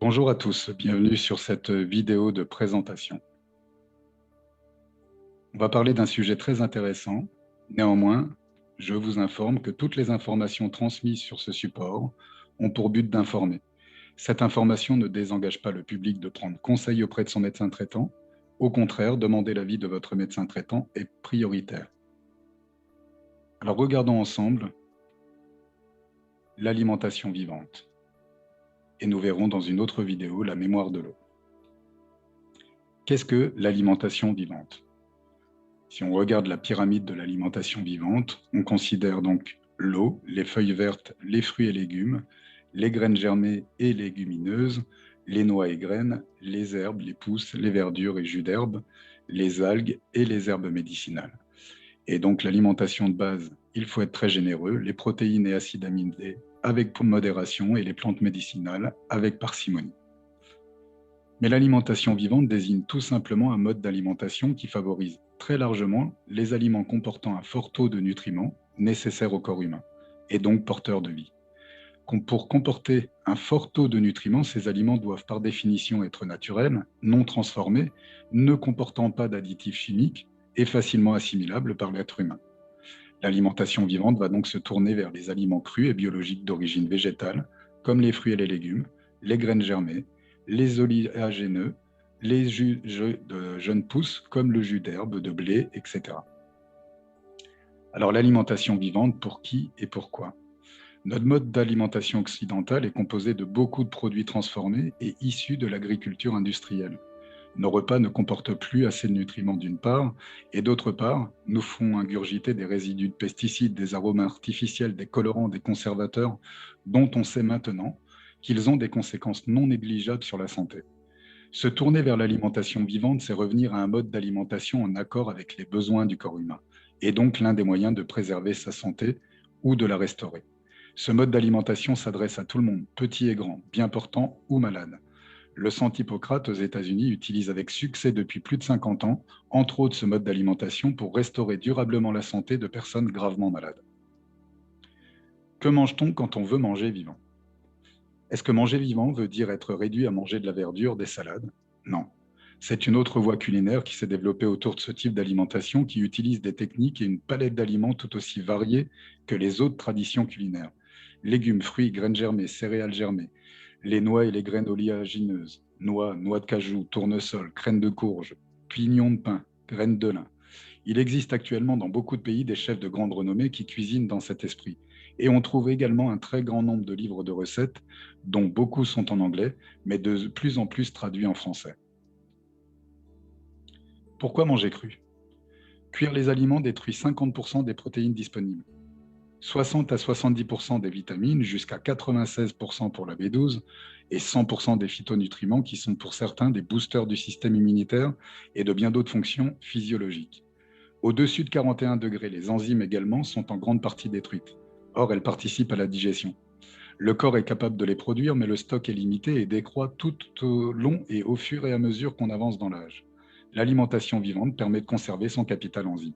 Bonjour à tous, bienvenue sur cette vidéo de présentation. On va parler d'un sujet très intéressant. Néanmoins, je vous informe que toutes les informations transmises sur ce support ont pour but d'informer. Cette information ne désengage pas le public de prendre conseil auprès de son médecin traitant. Au contraire, demander l'avis de votre médecin traitant est prioritaire. Alors regardons ensemble l'alimentation vivante. Et nous verrons dans une autre vidéo la mémoire de l'eau. Qu'est-ce que l'alimentation vivante ? Si on regarde la pyramide de l'alimentation vivante, on considère donc l'eau, les feuilles vertes, les fruits et légumes, les graines germées et légumineuses, les noix et graines, les herbes, les pousses, les verdures et jus d'herbe, les algues et les herbes médicinales. Et donc l'alimentation de base, il faut être très généreux, les protéines et acides aminés avec modération et les plantes médicinales avec parcimonie. Mais l'alimentation vivante désigne tout simplement un mode d'alimentation qui favorise très largement les aliments comportant un fort taux de nutriments nécessaires au corps humain, et donc porteurs de vie. Pour comporter un fort taux de nutriments, ces aliments doivent par définition être naturels, non transformés, ne comportant pas d'additifs chimiques et facilement assimilables par l'être humain. L'alimentation vivante va donc se tourner vers les aliments crus et biologiques d'origine végétale, comme les fruits et les légumes, les graines germées, les oléagineux, les jus de jeunes pousses, comme le jus d'herbe, de blé, etc. Alors l'alimentation vivante, pour qui et pourquoi ? Notre mode d'alimentation occidentale est composé de beaucoup de produits transformés et issus de l'agriculture industrielle. Nos repas ne comportent plus assez de nutriments d'une part, et d'autre part, nous font ingurgiter des résidus de pesticides, des arômes artificiels, des colorants, des conservateurs, dont on sait maintenant qu'ils ont des conséquences non négligeables sur la santé. Se tourner vers l'alimentation vivante, c'est revenir à un mode d'alimentation en accord avec les besoins du corps humain, et donc l'un des moyens de préserver sa santé ou de la restaurer. Ce mode d'alimentation s'adresse à tout le monde, petit et grand, bien portant ou malade. Le Centre Hippocrate aux États-Unis utilise avec succès depuis plus de 50 ans, entre autres ce mode d'alimentation pour restaurer durablement la santé de personnes gravement malades. Que mange-t-on quand on veut manger vivant ? Est-ce que manger vivant veut dire être réduit à manger de la verdure, des salades ? Non. C'est une autre voie culinaire qui s'est développée autour de ce type d'alimentation qui utilise des techniques et une palette d'aliments tout aussi variées que les autres traditions culinaires. Légumes, fruits, graines germées, céréales germées, les noix et les graines oléagineuses, noix, noix de cajou, tournesol, graines de courge, pignons de pin, graines de lin. Il existe actuellement dans beaucoup de pays des chefs de grande renommée qui cuisinent dans cet esprit. Et on trouve également un très grand nombre de livres de recettes, dont beaucoup sont en anglais, mais de plus en plus traduits en français. Pourquoi manger cru ? Cuire les aliments détruit 50% des protéines disponibles, 60 à 70% des vitamines, jusqu'à 96% pour la B12 et 100% des phytonutriments qui sont pour certains des boosters du système immunitaire et de bien d'autres fonctions physiologiques. Au-dessus de 41 degrés, les enzymes également sont en grande partie détruites. Or, elles participent à la digestion. Le corps est capable de les produire, mais le stock est limité et décroît tout au long et au fur et à mesure qu'on avance dans l'âge. L'alimentation vivante permet de conserver son capital enzyme.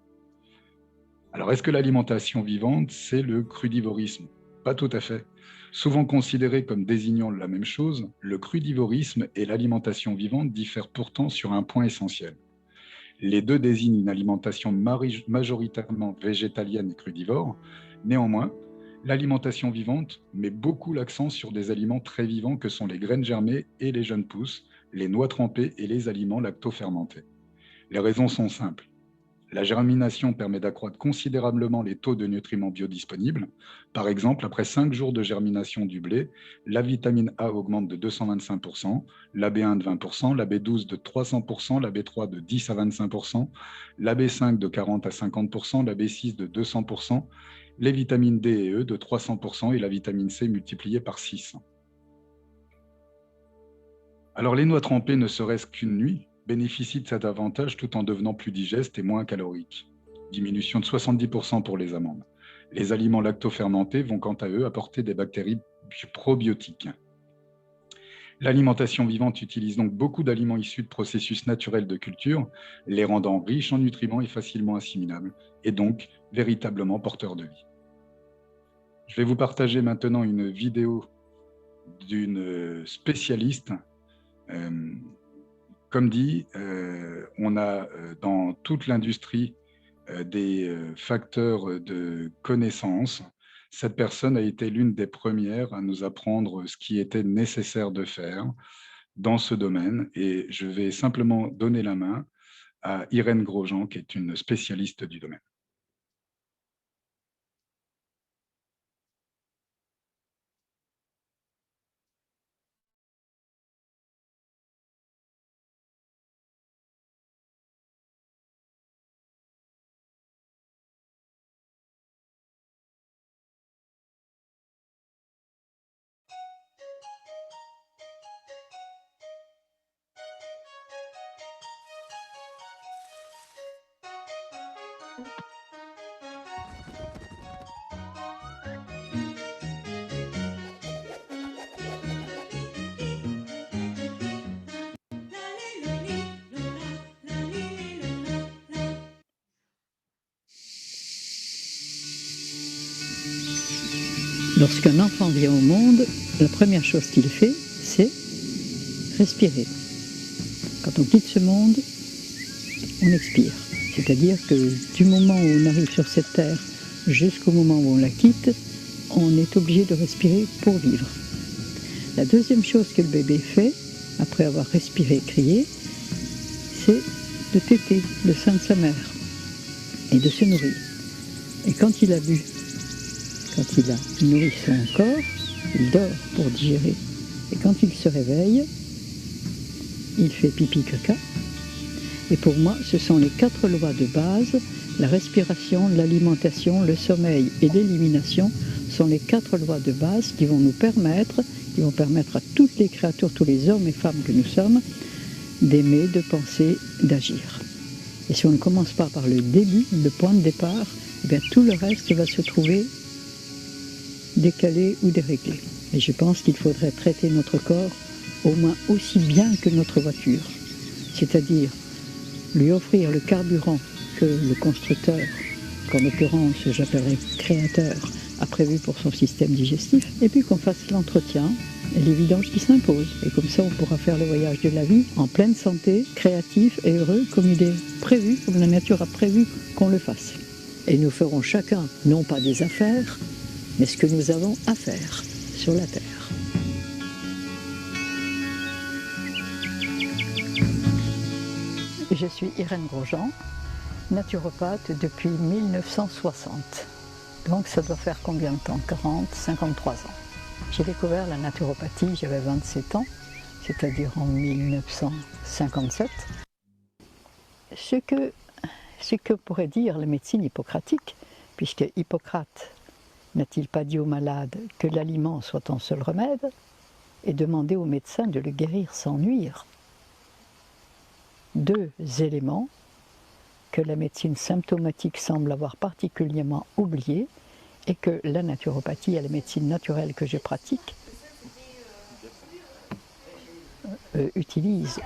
Alors, est-ce que l'alimentation vivante, c'est le crudivorisme ? Pas tout à fait. Souvent considéré comme désignant la même chose, le crudivorisme et l'alimentation vivante diffèrent pourtant sur un point essentiel. Les deux désignent une alimentation majoritairement végétalienne et crudivore. Néanmoins, l'alimentation vivante met beaucoup l'accent sur des aliments très vivants que sont les graines germées et les jeunes pousses, les noix trempées et les aliments lactofermentés. Les raisons sont simples. La germination permet d'accroître considérablement les taux de nutriments biodisponibles. Par exemple, après 5 jours de germination du blé, la vitamine A augmente de 225%, la B1 de 20%, la B12 de 300%, la B3 de 10 à 25%, la B5 de 40 à 50%, la B6 de 200%, les vitamines D et E de 300% et la vitamine C multipliée par 6. Alors les noix trempées, ne serait-ce qu'une nuit, bénéficient de cet avantage tout en devenant plus digestes et moins caloriques. Diminution de 70% pour les amandes. Les aliments lactofermentés vont quant à eux apporter des bactéries probiotiques. L'alimentation vivante utilise donc beaucoup d'aliments issus de processus naturels de culture, les rendant riches en nutriments et facilement assimilables, et donc véritablement porteurs de vie. Je vais vous partager maintenant une vidéo d'une spécialiste. Comme dit, on a dans toute l'industrie des facteurs de connaissance. Cette personne a été l'une des premières à nous apprendre ce qui était nécessaire de faire dans ce domaine, et je vais simplement donner la main à Irène Grosjean, qui est une spécialiste du domaine. Lorsqu'un enfant vient au monde, la première chose qu'il fait, c'est respirer. Quand on quitte ce monde, on expire. C'est-à-dire que du moment où on arrive sur cette terre jusqu'au moment où on la quitte, on est obligé de respirer pour vivre. La deuxième chose que le bébé fait, après avoir respiré et crié, c'est de téter le sein de sa mère et de se nourrir. Et quand il a bu, quand il a nourri son corps, il dort pour digérer. Et quand il se réveille, il fait pipi caca. Et pour moi, ce sont les 4 lois de base, la respiration, l'alimentation, le sommeil et l'élimination sont les 4 lois de base qui vont permettre à toutes les créatures, tous les hommes et femmes que nous sommes, d'aimer, de penser, d'agir. Et si on ne commence pas par le début, le point de départ, eh bien, tout le reste va se trouver décalé ou déréglé. Et je pense qu'il faudrait traiter notre corps au moins aussi bien que notre voiture. C'est-à-dire lui offrir le carburant que le constructeur, qu'en l'occurrence j'appellerais créateur, a prévu pour son système digestif, et puis qu'on fasse l'entretien et les vidanges qui s'imposent. Et comme ça on pourra faire le voyage de la vie en pleine santé, créatif et heureux comme il est prévu, comme la nature a prévu qu'on le fasse. Et nous ferons chacun, non pas des affaires, mais ce que nous avons à faire sur la Terre. Je suis Irène Grosjean, naturopathe depuis 1960. Donc ça doit faire combien de temps? 40, 53 ans. J'ai découvert la naturopathie, j'avais 27 ans, c'est-à-dire en 1957. Ce que pourrait dire la médecine hippocratique, puisque Hippocrate n'a-t-il pas dit aux malades que l'aliment soit ton seul remède et demandé au médecin de le guérir sans nuire? 2 éléments que la médecine symptomatique semble avoir particulièrement oubliés et que la naturopathie et la médecine naturelle que je pratique utilisent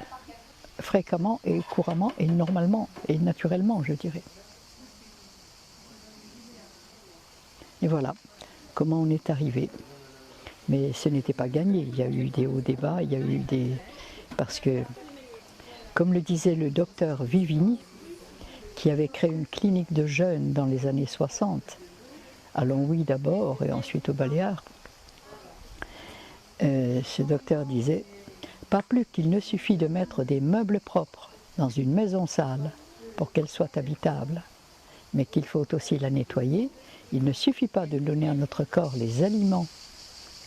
fréquemment et couramment et normalement et naturellement, je dirais. Et voilà comment on est arrivé. Mais ce n'était pas gagné, il y a eu des hauts débats, il y a eu des... Parce que, comme le disait le docteur Vivini, qui avait créé une clinique de jeunes dans les années 60, à Longwy d'abord et ensuite aux Baléares, ce docteur disait « Pas plus qu'il ne suffit de mettre des meubles propres dans une maison sale pour qu'elle soit habitable, mais qu'il faut aussi la nettoyer. Il ne suffit pas de donner à notre corps les aliments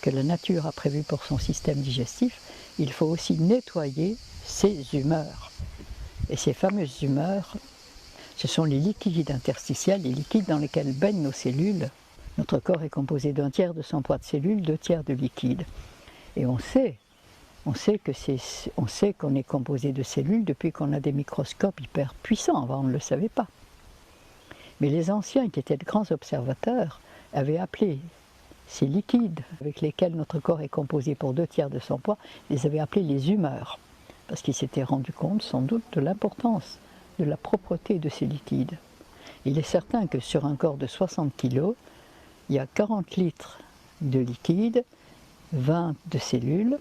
que la nature a prévus pour son système digestif, il faut aussi nettoyer ses humeurs. Et ces fameuses humeurs, ce sont les liquides interstitiels, les liquides dans lesquels baignent nos cellules. Notre corps est composé d'1 tiers de son poids de cellules, 2 tiers de liquide. Et on sait qu'on est composé de cellules depuis qu'on a des microscopes hyper puissants. Avant, on ne le savait pas. Mais les anciens, qui étaient de grands observateurs, avaient appelé ces liquides avec lesquels notre corps est composé pour 2 tiers de son poids, les avaient appelés les humeurs, parce qu'ils s'étaient rendus compte sans doute de l'importance, de la propreté de ces liquides. Il est certain que sur un corps de 60 kg, il y a 40 litres de liquide 20 de cellules.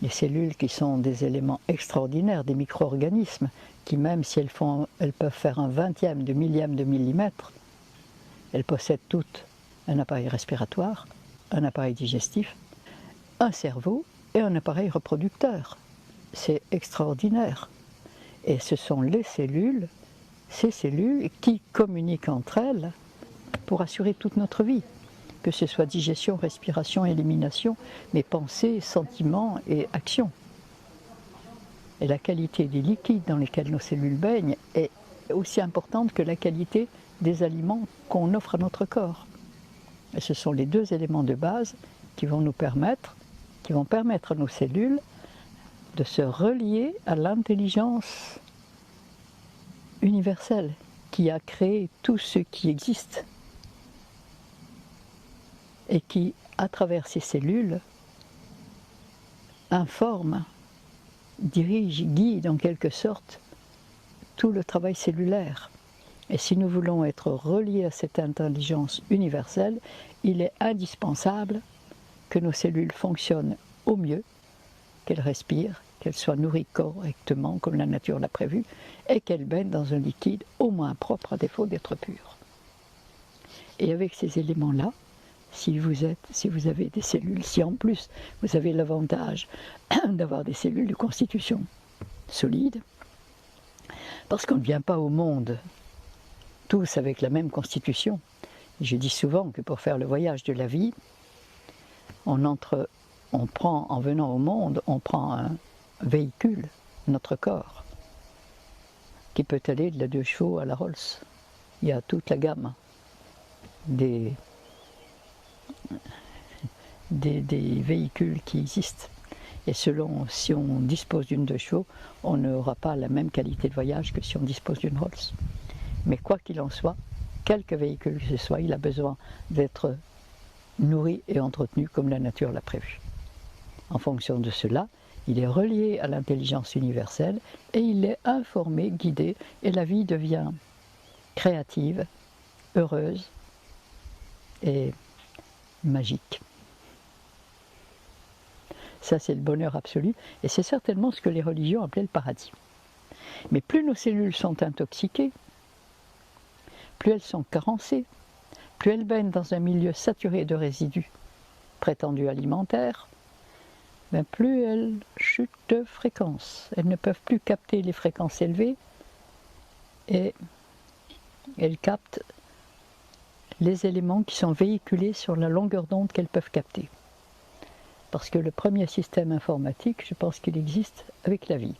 Les cellules qui sont des éléments extraordinaires, des micro-organismes, qui même si elles peuvent faire un vingtième de millième de millimètre, elles possèdent toutes un appareil respiratoire, un appareil digestif, un cerveau et un appareil reproducteur. C'est extraordinaire. Et ce sont ces cellules qui communiquent entre elles pour assurer toute notre vie, que ce soit digestion, respiration, élimination, mais pensée, sentiments et actions. Et la qualité des liquides dans lesquels nos cellules baignent est aussi importante que la qualité des aliments qu'on offre à notre corps. Et ce sont les deux éléments de base qui vont permettre à nos cellules de se relier à l'intelligence universelle qui a créé tout ce qui existe et qui, à travers ces cellules, informe, dirige, guide en quelque sorte tout le travail cellulaire. Et si nous voulons être reliés à cette intelligence universelle, il est indispensable que nos cellules fonctionnent au mieux, qu'elles respirent, qu'elles soient nourries correctement comme la nature l'a prévu, et qu'elles baignent dans un liquide au moins propre à défaut d'être pur. Et avec ces éléments-là, si vous avez des cellules, si en plus vous avez l'avantage d'avoir des cellules de constitution solide, parce qu'on ne vient pas au monde tous avec la même constitution. Je dis souvent que pour faire le voyage de la vie, en venant au monde, on prend un véhicule, notre corps, qui peut aller de la 2 chevaux à la Rolls. Il y a toute la gamme des véhicules qui existent. Et selon si on dispose d'une 2 chevaux, on n'aura pas la même qualité de voyage que si on dispose d'une Rolls. Mais quoi qu'il en soit, quelque véhicule que ce soit, il a besoin d'être nourri et entretenu comme la nature l'a prévu. En fonction de cela, il est relié à l'intelligence universelle et il est informé, guidé, et la vie devient créative, heureuse et magique. Ça, c'est le bonheur absolu, et c'est certainement ce que les religions appelaient le paradis. Mais plus nos cellules sont intoxiquées, plus elles sont carencées, plus elles baignent dans un milieu saturé de résidus prétendus alimentaires, ben plus elles chutent de fréquence. Elles ne peuvent plus capter les fréquences élevées et elles captent les éléments qui sont véhiculés sur la longueur d'onde qu'elles peuvent capter. Parce que le premier système informatique, je pense qu'il existe avec la vie.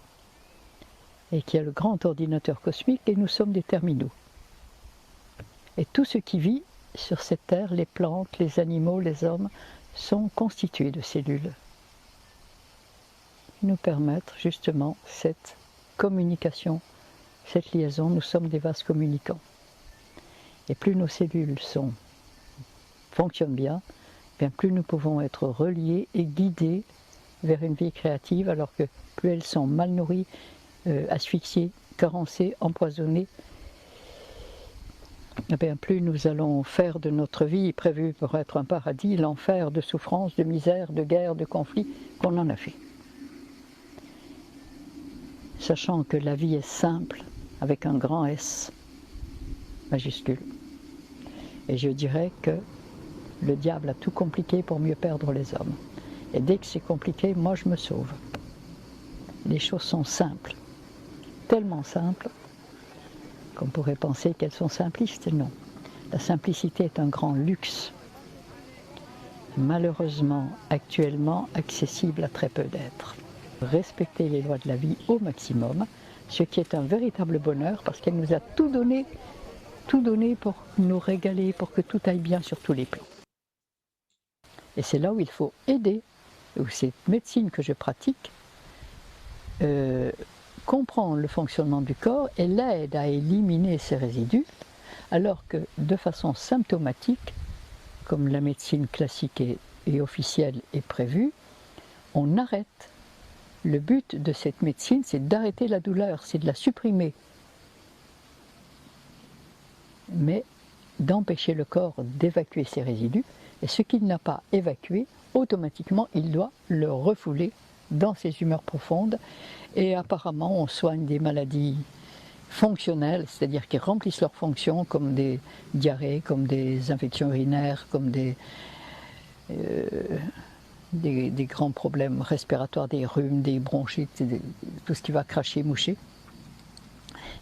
Et qu'il y a le grand ordinateur cosmique et nous sommes des terminaux. Et tout ce qui vit sur cette terre, les plantes, les animaux, les hommes, sont constitués de cellules qui nous permettent justement cette communication, cette liaison. Nous sommes des vases communicants. Et plus nos cellules fonctionnent bien, plus nous pouvons être reliés et guidés vers une vie créative, alors que plus elles sont mal nourries, asphyxiées, carencées, empoisonnées, plus nous allons faire de notre vie prévue pour être un paradis l'enfer de souffrance, de misère, de guerre, de conflit qu'on en a fait. Sachant que la vie est simple, avec un grand S majuscule. Et je dirais que le diable a tout compliqué pour mieux perdre les hommes. Et dès que c'est compliqué, moi je me sauve. Les choses sont simples, tellement simples qu'on pourrait penser qu'elles sont simplistes. Non, la simplicité est un grand luxe, malheureusement actuellement accessible à très peu d'êtres. Respecter les lois de la vie au maximum, ce qui est un véritable bonheur parce qu'elle nous a tout donné pour nous régaler, pour que tout aille bien sur tous les plans. Et c'est là où il faut aider, où cette médecine que je pratique comprend le fonctionnement du corps et l'aide à éliminer ces résidus, alors que de façon symptomatique, comme la médecine classique et officielle est prévue, on arrête. Le but de cette médecine, c'est d'arrêter la douleur, c'est de la supprimer, mais d'empêcher le corps d'évacuer ces résidus. Et ce qu'il n'a pas évacué, automatiquement, il doit le refouler dans ses humeurs profondes. Et apparemment, on soigne des maladies fonctionnelles, c'est-à-dire qui remplissent leurs fonctions, comme des diarrhées, comme des infections urinaires, comme des grands problèmes respiratoires, des rhumes, des bronchites, tout ce qui va cracher, moucher.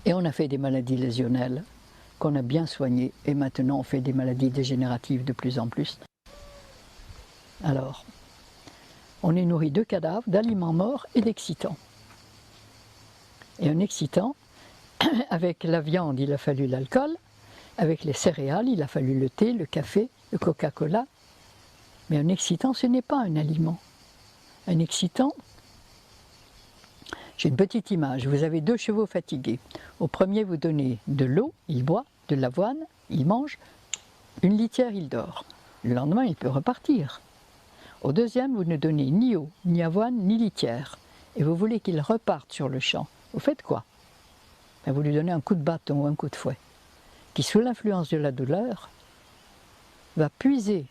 Et on a fait des maladies lésionnelles qu'on a bien soignées, et maintenant on fait des maladies dégénératives de plus en plus. Alors, on est nourri de cadavres, d'aliments morts et d'excitants. Et un excitant, avec la viande, il a fallu l'alcool, avec les céréales, il a fallu le thé, le café, le Coca-Cola. Mais un excitant, ce n'est pas un aliment. Un excitant, j'ai une petite image, vous avez 2 chevaux fatigués. Au premier, vous donnez de l'eau, il boit, de l'avoine, il mange, une litière, il dort. Le lendemain, il peut repartir. Au deuxième, vous ne donnez ni eau, ni avoine, ni litière. Et vous voulez qu'il reparte sur le champ. Vous faites quoi? Vous lui donnez un coup de bâton ou un coup de fouet, qui, sous l'influence de la douleur, va puiser,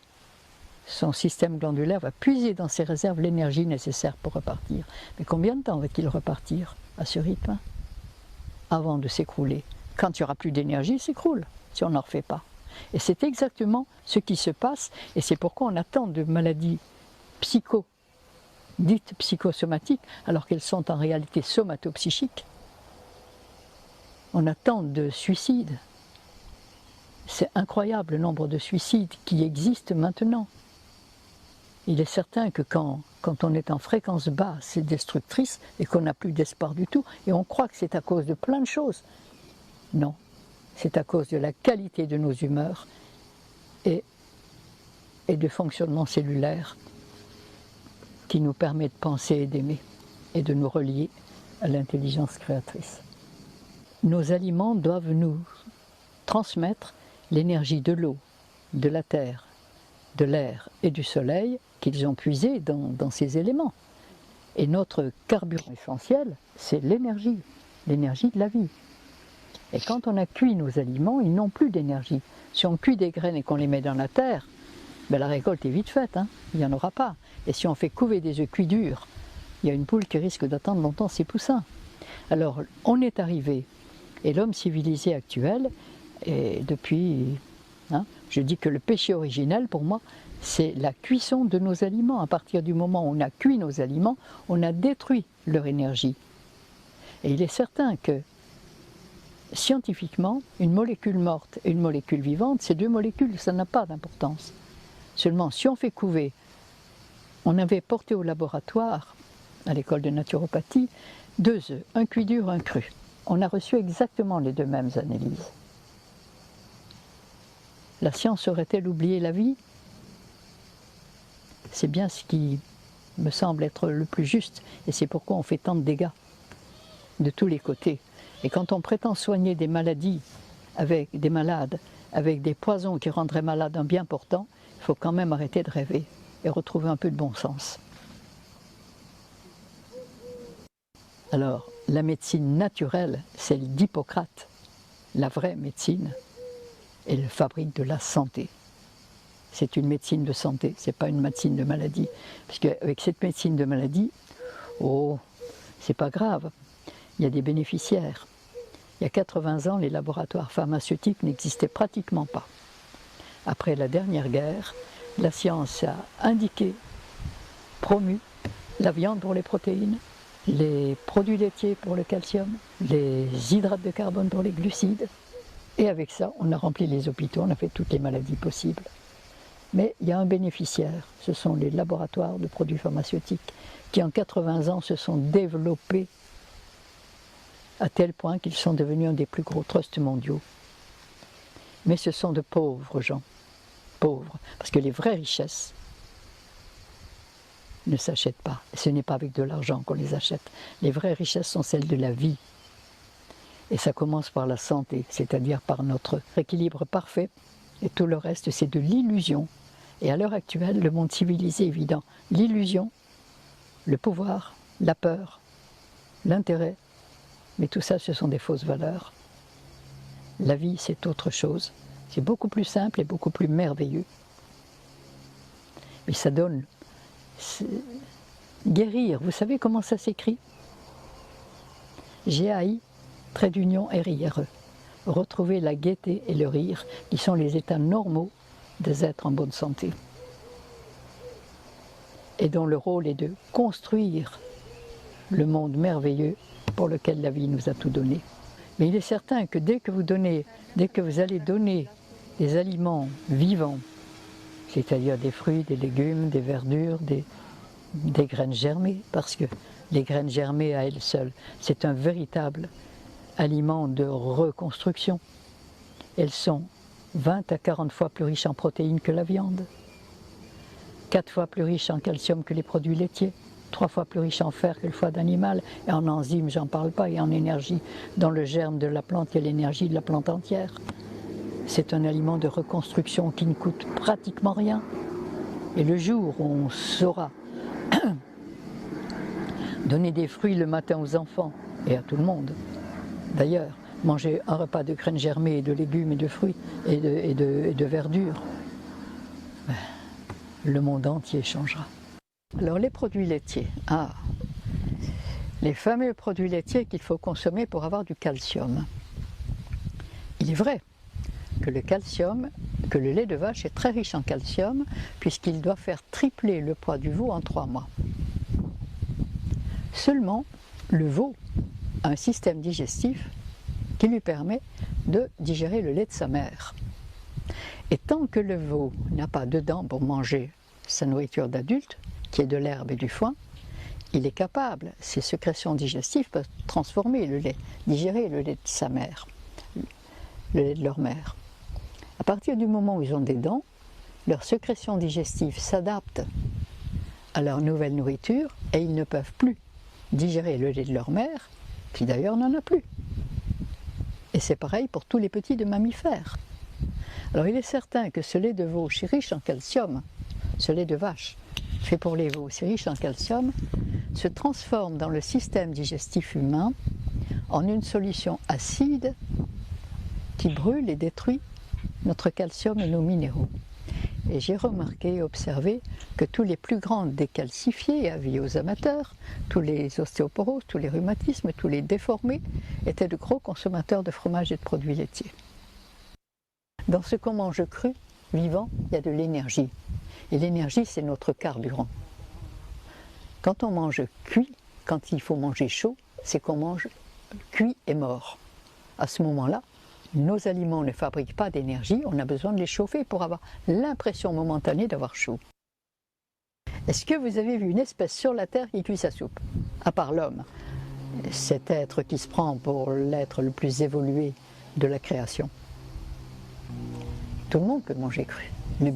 son système glandulaire va puiser dans ses réserves l'énergie nécessaire pour repartir. Mais combien de temps va-t-il repartir à ce rythme avant de s'écrouler? Quand il n'y aura plus d'énergie, il s'écroule, si on n'en refait pas. Et c'est exactement ce qui se passe, et c'est pourquoi on a tant de maladies dites psychosomatiques, alors qu'elles sont en réalité somatopsychiques. On a tant de suicides. C'est incroyable le nombre de suicides qui existent maintenant. Il est certain que quand on est en fréquence basse et destructrice et qu'on n'a plus d'espoir du tout, et on croit que c'est à cause de plein de choses. Non, c'est à cause de la qualité de nos humeurs et de fonctionnement cellulaire qui nous permet de penser et d'aimer et de nous relier à l'intelligence créatrice. Nos aliments doivent nous transmettre l'énergie de l'eau, de la terre, de l'air et du soleil qu'ils ont puisé dans ces éléments. Et notre carburant essentiel, c'est l'énergie de la vie. Et quand on a cuit nos aliments, ils n'ont plus d'énergie. Si on cuit des graines et qu'on les met dans la terre, la récolte est vite faite, il n'y en aura pas. Et si on fait couver des œufs cuits durs, il y a une poule qui risque d'attendre longtemps ses poussins. Alors on est arrivé, et l'homme civilisé actuel, et depuis, je dis que le péché originel pour moi, c'est la cuisson de nos aliments. À partir du moment où on a cuit nos aliments, on a détruit leur énergie. Et il est certain que scientifiquement, une molécule morte et une molécule vivante, ces 2 molécules, ça n'a pas d'importance. Seulement, si on fait couver, on avait porté au laboratoire, à l'école de naturopathie, 2 œufs, un cuit dur, un cru. On a reçu exactement les 2 mêmes analyses. La science aurait-elle oublié la vie? C'est bien ce qui me semble être le plus juste, et c'est pourquoi on fait tant de dégâts de tous les côtés. Et quand on prétend soigner des maladies avec des malades, avec des poisons qui rendraient malade un bien portant, il faut quand même arrêter de rêver et retrouver un peu de bon sens. Alors, la médecine naturelle, celle d'Hippocrate, la vraie médecine, elle fabrique de la santé. C'est une médecine de santé, ce n'est pas une médecine de maladie. Parce qu'avec cette médecine de maladie, c'est pas grave, il y a des bénéficiaires. Il y a 80 ans, les laboratoires pharmaceutiques n'existaient pratiquement pas. Après la dernière guerre, la science a indiqué, promu, la viande pour les protéines, les produits laitiers pour le calcium, les hydrates de carbone pour les glucides. Et avec ça, on a rempli les hôpitaux, on a fait toutes les maladies possibles. Mais il y a un bénéficiaire, ce sont les laboratoires de produits pharmaceutiques qui en 80 ans se sont développés à tel point qu'ils sont devenus un des plus gros trusts mondiaux. Mais ce sont de pauvres gens, pauvres, parce que les vraies richesses ne s'achètent pas. Ce n'est pas avec de l'argent qu'on les achète. Les vraies richesses sont celles de la vie. Et ça commence par la santé, c'est-à-dire par notre équilibre parfait. Et tout le reste, c'est de l'illusion. Et à l'heure actuelle, le monde civilisé est évident. L'illusion, le pouvoir, la peur, l'intérêt, mais tout ça, ce sont des fausses valeurs. La vie, c'est autre chose. C'est beaucoup plus simple et beaucoup plus merveilleux. Mais ça donne Guérir, vous savez comment ça s'écrit? G-A-I, trait d'union R-I-R-E. Retrouver la gaieté et le rire, qui sont les états normaux des êtres en bonne santé. Et dont le rôle est de construire le monde merveilleux pour lequel la vie nous a tout donné. Mais il est certain que dès que vous allez donner des aliments vivants, c'est-à-dire des fruits, des légumes, des verdures, des graines germées, parce que les graines germées à elles seules, c'est un véritable aliment de reconstruction. Elles sont 20 à 40 fois plus riches en protéines que la viande, 4 fois plus riches en calcium que les produits laitiers, 3 fois plus riches en fer que le foie d'animal, et en enzymes, j'en parle pas, et en énergie. Dans le germe de la plante, il y a l'énergie de la plante entière. C'est un aliment de reconstruction qui ne coûte pratiquement rien. Et le jour où on saura donner des fruits le matin aux enfants, et à tout le monde, d'ailleurs, manger un repas de graines germées, et de légumes, et de fruits, et de verdure, le monde entier changera. Alors les produits laitiers, les fameux produits laitiers qu'il faut consommer pour avoir du calcium. Il est vrai que le lait de vache est très riche en calcium, puisqu'il doit faire tripler le poids du veau en 3 mois. Seulement, le veau a un système digestif qui lui permet de digérer le lait de sa mère. Et tant que le veau n'a pas de dents pour manger sa nourriture d'adulte, qui est de l'herbe et du foin, il est capable, ses sécrétions digestives peuvent transformer le lait, digérer le lait de sa mère, le lait de leur mère. À partir du moment où ils ont des dents, leurs sécrétions digestives s'adaptent à leur nouvelle nourriture et ils ne peuvent plus digérer le lait de leur mère, qui d'ailleurs n'en a plus. Et c'est pareil pour tous les petits de mammifères. Alors il est certain que ce lait de veau, c'est riche en calcium, ce lait de vache, fait pour les veaux, c'est riche en calcium, se transforme dans le système digestif humain en une solution acide qui brûle et détruit notre calcium et nos minéraux. Et j'ai remarqué et observé que tous les plus grands décalcifiés, avis aux amateurs, tous les ostéoporoses, tous les rhumatismes, tous les déformés, étaient de gros consommateurs de fromage et de produits laitiers. Dans ce qu'on mange cru, vivant, il y a de l'énergie. Et l'énergie, c'est notre carburant. Quand on mange cuit, quand il faut manger chaud, c'est qu'on mange cuit et mort. À ce moment-là, nos aliments ne fabriquent pas d'énergie, on a besoin de les chauffer pour avoir l'impression momentanée d'avoir chaud. Est-ce que vous avez vu une espèce sur la Terre qui cuit sa soupe? À part l'homme, cet être qui se prend pour l'être le plus évolué de la création. Tout le monde peut manger cru. Les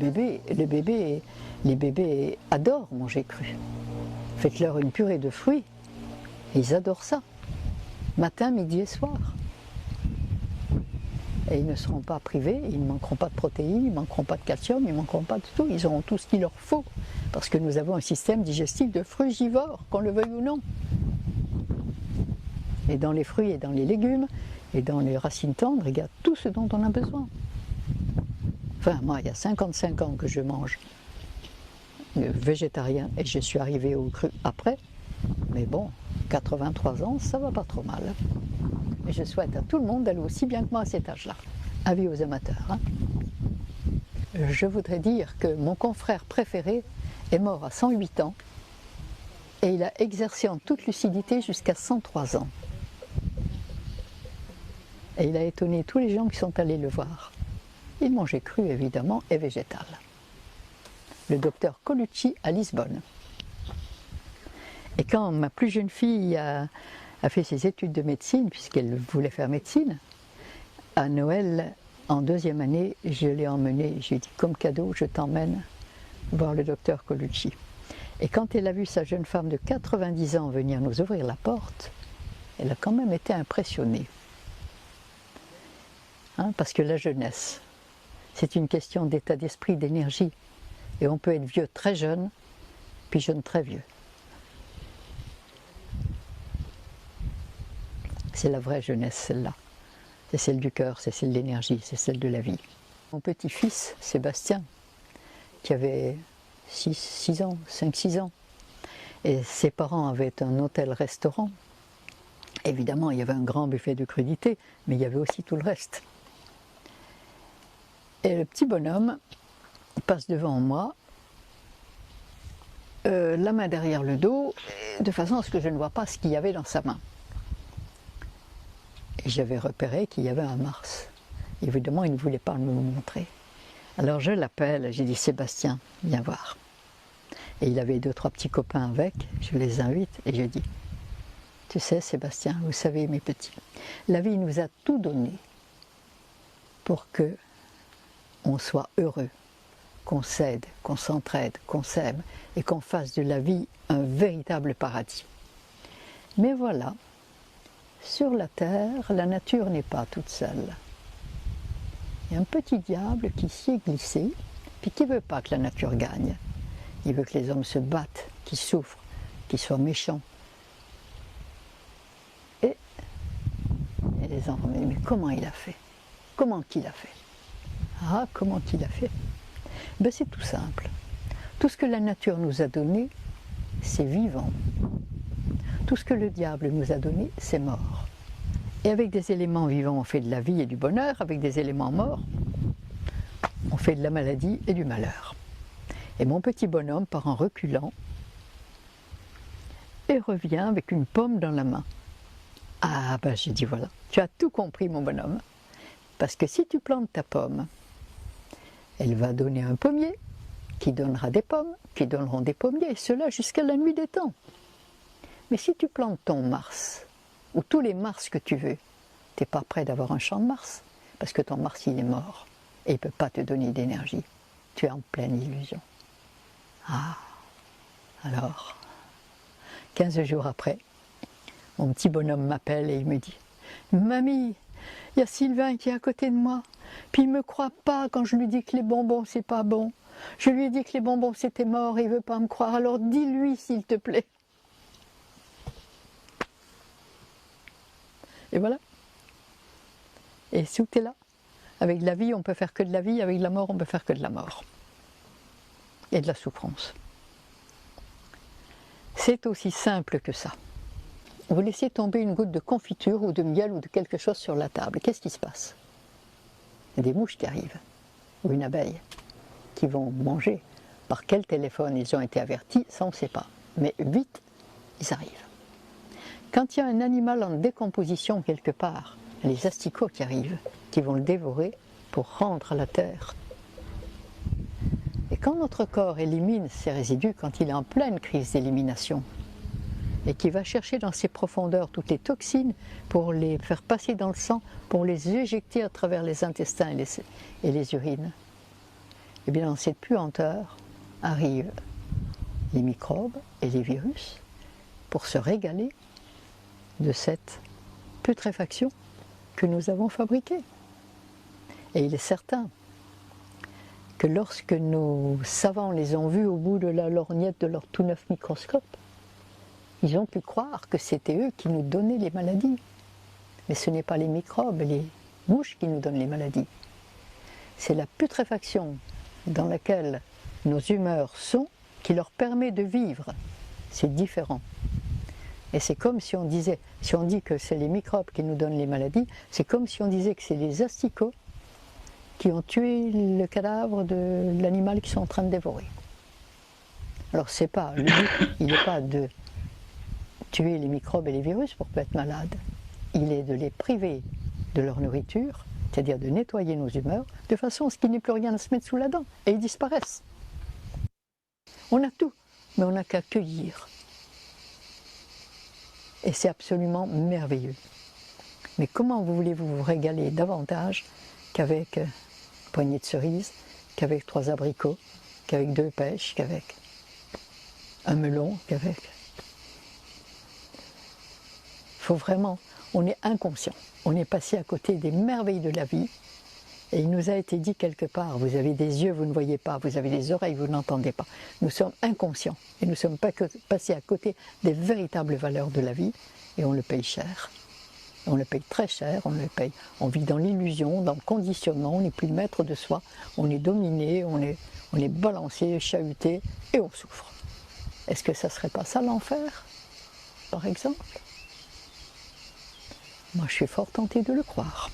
bébés adorent manger cru. Faites-leur une purée de fruits, ils adorent ça. Matin, midi et soir. Et ils ne seront pas privés, ils ne manqueront pas de protéines, ils ne manqueront pas de calcium, ils ne manqueront pas de tout. Ils auront tout ce qu'il leur faut. Parce que nous avons un système digestif de frugivores, qu'on le veuille ou non. Et dans les fruits et dans les légumes, et dans les racines tendres, il y a tout ce dont on a besoin. Enfin, moi, il y a 55 ans que je mange végétarien et je suis arrivée au cru après. Mais bon, 83 ans, ça va pas trop mal. Et je souhaite à tout le monde d'aller aussi bien que moi à cet âge-là. Avis aux amateurs. Hein. Je voudrais dire que mon confrère préféré est mort à 108 ans et il a exercé en toute lucidité jusqu'à 103 ans. Et il a étonné tous les gens qui sont allés le voir. Il mangeait cru, évidemment, et végétal. Le docteur Colucci à Lisbonne. Et quand ma plus jeune fille a fait ses études de médecine, puisqu'elle voulait faire médecine, à Noël, en 2e année, je l'ai emmenée, j'ai dit, comme cadeau, je t'emmène voir le docteur Colucci. Et quand elle a vu sa jeune femme de 90 ans venir nous ouvrir la porte, elle a quand même été impressionnée. Hein, parce que la jeunesse, c'est une question d'état d'esprit, d'énergie. Et on peut être vieux très jeune, puis jeune très vieux. C'est la vraie jeunesse, celle-là. C'est celle du cœur, c'est celle de l'énergie, c'est celle de la vie. Mon petit-fils, Sébastien, qui avait 6 ans, 5-6 ans. Et ses parents avaient un hôtel-restaurant. Évidemment, il y avait un grand buffet de crudités, mais il y avait aussi tout le reste. Et le petit bonhomme passe devant moi, la main derrière le dos, de façon à ce que je ne vois pas ce qu'il y avait dans sa main. Et j'avais repéré qu'il y avait un Mars. Évidemment, il ne voulait pas me le montrer. Alors je l'appelle, j'ai dit Sébastien, viens voir. Et il avait 2-3 petits copains avec, je les invite et je dis, tu sais Sébastien, vous savez mes petits, la vie nous a tout donné pour que on soit heureux, qu'on s'aide, qu'on s'entraide, qu'on s'aime et qu'on fasse de la vie un véritable paradis. Mais voilà, sur la terre, la nature n'est pas toute seule. Il y a un petit diable qui s'y est glissé, puis qui ne veut pas que la nature gagne. Il veut que les hommes se battent, qu'ils souffrent, qu'ils soient méchants. Et les enfants me disent, mais comment il a fait? Comment qu'il a fait? Ah, comment qu'il a fait? Ben, c'est tout simple. Tout ce que la nature nous a donné, c'est vivant. Tout ce que le diable nous a donné, c'est mort. Et avec des éléments vivants, on fait de la vie et du bonheur. Avec des éléments morts, on fait de la maladie et du malheur. Et mon petit bonhomme part en reculant et revient avec une pomme dans la main. Ah ben j'ai dit voilà, tu as tout compris mon bonhomme. Parce que si tu plantes ta pomme, elle va donner un pommier qui donnera des pommes, qui donneront des pommiers, et cela jusqu'à la nuit des temps. Mais si tu plantes ton Mars, ou tous les Mars que tu veux, tu n'es pas prêt d'avoir un champ de Mars, parce que ton Mars il est mort, et il ne peut pas te donner d'énergie. Tu es en pleine illusion. Ah, alors, 15 jours après, mon petit bonhomme m'appelle et il me dit « Mamie, il y a Sylvain qui est à côté de moi, puis il ne me croit pas quand je lui dis que les bonbons c'est pas bon. Je lui ai dit que les bonbons c'était mort et il ne veut pas me croire, alors dis-lui s'il te plaît. » Et voilà. Et si tu es là, avec la vie on peut faire que de la vie, avec la mort on peut faire que de la mort. Et de la souffrance. C'est aussi simple que ça. Vous laissez tomber une goutte de confiture ou de miel ou de quelque chose sur la table. Qu'est-ce qui se passe? Il y a des mouches qui arrivent, ou une abeille, qui vont manger. Par quel téléphone ils ont été avertis, ça on ne sait pas. Mais vite, ils arrivent. Quand il y a un animal en décomposition quelque part, les asticots qui arrivent, qui vont le dévorer pour rendre à la terre. Et quand notre corps élimine ces résidus, quand il est en pleine crise d'élimination, et qu'il va chercher dans ses profondeurs toutes les toxines pour les faire passer dans le sang, pour les éjecter à travers les intestins et les urines, et bien dans cette puanteur arrivent les microbes et les virus pour se régaler de cette putréfaction que nous avons fabriquée. Et il est certain que lorsque nos savants les ont vus au bout de la lorgnette de leur tout neuf microscope, ils ont pu croire que c'était eux qui nous donnaient les maladies. Mais ce n'est pas les microbes, les mouches qui nous donnent les maladies. C'est la putréfaction dans laquelle nos humeurs sont qui leur permet de vivre. C'est différent. Et c'est comme si on disait, si on dit que c'est les microbes qui nous donnent les maladies, c'est comme si on disait que c'est les asticots qui ont tué le cadavre de l'animal qu'ils sont en train de dévorer. Alors c'est pas, le but, il n'est pas de tuer les microbes et les virus pour ne pas être malade. Il est de les priver de leur nourriture, c'est-à-dire de nettoyer nos humeurs, de façon à ce qu'il n'y ait plus rien à se mettre sous la dent, et ils disparaissent. On a tout, mais on n'a qu'à cueillir. Et c'est absolument merveilleux. Mais comment voulez-vous vous régaler davantage qu'avec une poignée de cerises, qu'avec 3 abricots, qu'avec 2 pêches, qu'avec un melon, qu'avec... Il faut vraiment, on est inconscient, on est passé à côté des merveilles de la vie, et il nous a été dit quelque part, vous avez des yeux, vous ne voyez pas, vous avez des oreilles, vous n'entendez pas. Nous sommes inconscients, et nous sommes passés à côté des véritables valeurs de la vie, et on le paye cher. On le paye très cher, on le paye. On vit dans l'illusion, dans le conditionnement, on n'est plus le maître de soi, on est dominé, on est balancé, chahuté et on souffre. Est-ce que ça serait pas ça l'enfer, par exemple? Moi, je suis fort tentée de le croire.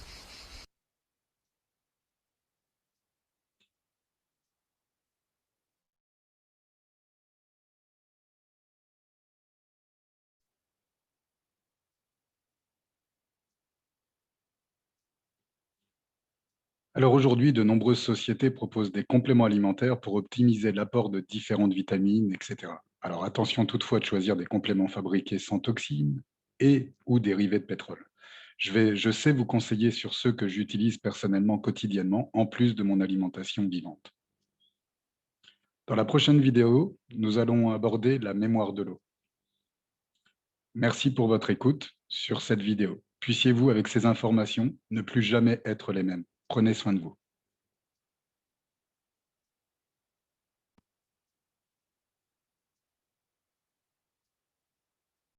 Alors aujourd'hui, de nombreuses sociétés proposent des compléments alimentaires pour optimiser l'apport de différentes vitamines, etc. Alors attention toutefois de choisir des compléments fabriqués sans toxines et ou dérivés de pétrole. Je sais vous conseiller sur ceux que j'utilise personnellement quotidiennement, en plus de mon alimentation vivante. Dans la prochaine vidéo, nous allons aborder la mémoire de l'eau. Merci pour votre écoute sur cette vidéo. Puissiez-vous, avec ces informations, ne plus jamais être les mêmes. Prenez soin de vous.